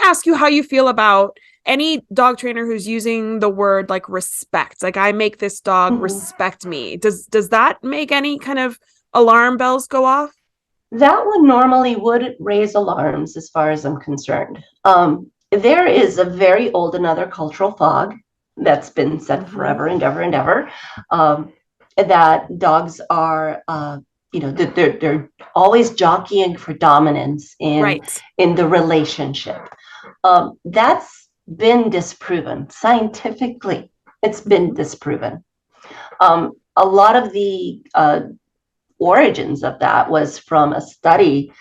ask you how you feel about any dog trainer who's using the word like respect. Like, I make this dog respect me. Does that make any kind of alarm bells go off? That one normally would raise alarms as far as I'm concerned. There is a very old another cultural fog that's been set forever and ever and ever, that dogs are, they're always jockeying for dominance in the relationship. That's been disproven scientifically. It's been disproven. A lot of the origins of that was from a study.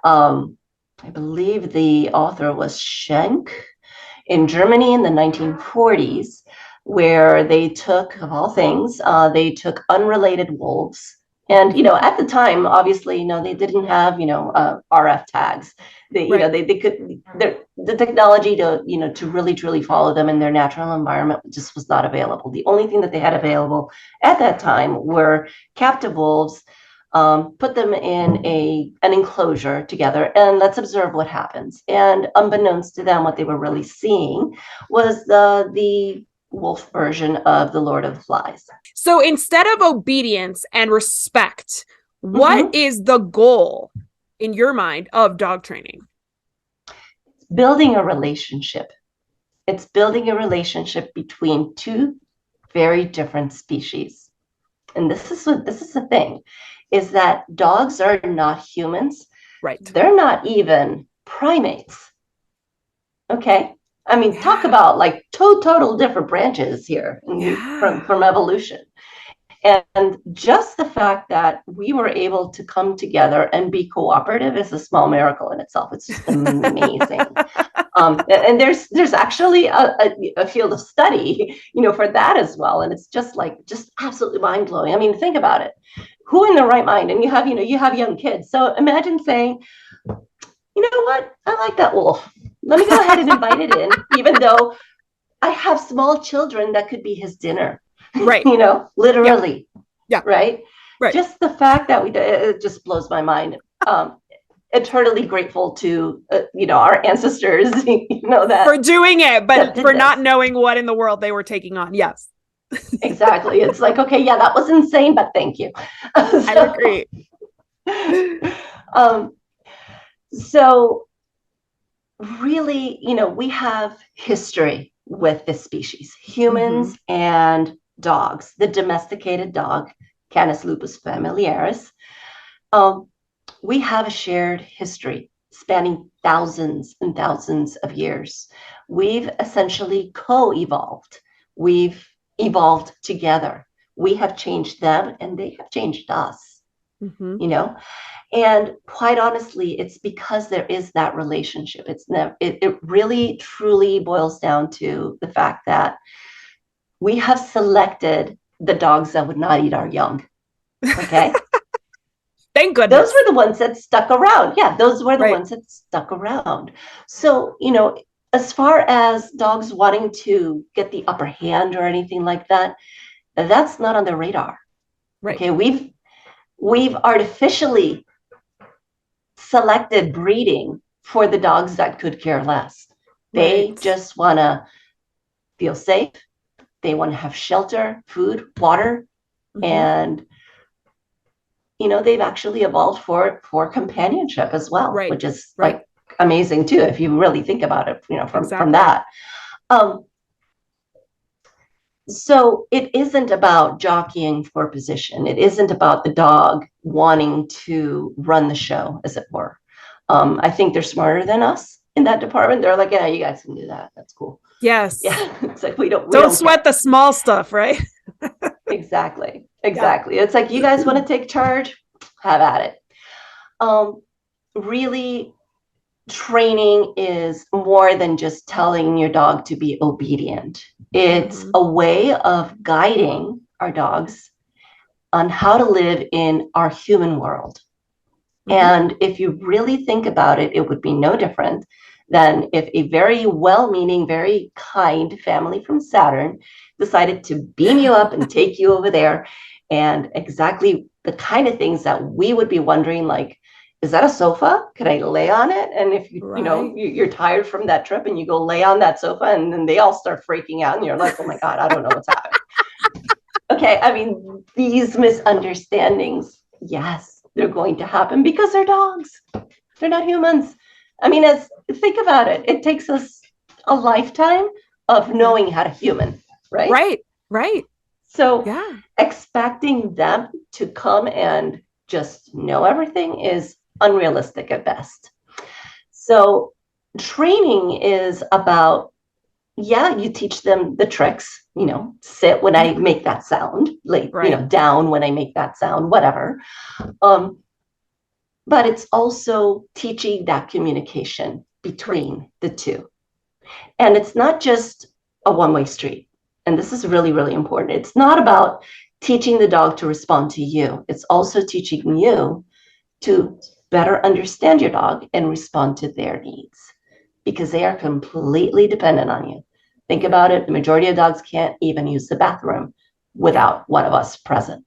I believe the author was Schenk in Germany in the 1940s, where they took, of all things, they took unrelated wolves. And, at the time, obviously, they didn't have, RF tags. They could, the technology to really, truly follow them in their natural environment just was not available. The only thing that they had available at that time were captive wolves, put them in an enclosure together, and let's observe what happens. And unbeknownst to them, what they were really seeing was the wolf version of the Lord of the Flies. So instead of obedience and respect, what is the goal in your mind of dog training? Building a relationship. It's building a relationship between two very different species. And this is the thing, is that dogs are not humans. Right. They're not even primates. Okay. I mean, talk about like total different branches here from evolution. And just the fact that we were able to come together and be cooperative is a small miracle in itself. It's just amazing. And there's actually a field of study, for that as well. And it's just absolutely mind blowing. I mean, think about it. Who in their right mind? And you have young kids. So imagine saying, you know what? I like that wolf. Let me go ahead and invite it in, even though I have small children that could be his dinner. Right. Literally. Yeah. Right. Just the fact that it just blows my mind. Eternally grateful to, our ancestors, that for doing it, but for not knowing what in the world they were taking on. Yes. Exactly. It's like, okay, yeah, that was insane, but thank you. I agree. So really, we have history with this species, humans and dogs. The domesticated dog, Canis lupus familiaris. We have a shared history spanning thousands and thousands of years. We've essentially co-evolved. We've evolved together. We have changed them and they have changed us, And quite honestly, it's because there is that relationship. It really, truly boils down to the fact that we have selected the dogs that would not eat our young. Okay. Thank goodness. Those were the ones that stuck around. Yeah, those were the ones that stuck around. So, as far as dogs wanting to get the upper hand or anything like that, that's not on the radar. Right. Okay, we've artificially selected breeding for the dogs that could care less. They just want to feel safe. They want to have shelter, food, water, and they've actually evolved for companionship as well, which is like amazing too, if you really think about it, from that. So it isn't about jockeying for position. It isn't about the dog wanting to run the show, as it were. I think they're smarter than us in that department. They're like, yeah, you guys can do that. That's cool. Yes. Yeah. It's like, we don't sweat the small stuff, right? Exactly. Yeah. It's like, you guys want to take charge? Have at it. Really, training is more than just telling your dog to be obedient. It's a way of guiding our dogs on how to live in our human world. And if you really think about it, it would be no different than if a very well-meaning, very kind family from Saturn decided to beam you up and take you over there, and exactly the kind of things that we would be wondering, like, is that a sofa? Could I lay on it? And if you're tired from that trip and you go lay on that sofa, and then they all start freaking out and you're like, oh my God, I don't know what's happening. Okay, I mean, these misunderstandings, yes, they're going to happen because they're dogs. They're not humans. I mean, think about it. It takes us a lifetime of knowing how to human, right? Right. So expecting them to come and just know everything is unrealistic at best. So training is about, you teach them the tricks, sit when I make that sound, like, down when I make that sound, whatever. But it's also teaching that communication between the two. And it's not just a one-way street. And this is really, really important. It's not about teaching the dog to respond to you. It's also teaching you to better understand your dog and respond to their needs, because they are completely dependent on you. Think about it. The majority of dogs can't even use the bathroom without one of us present.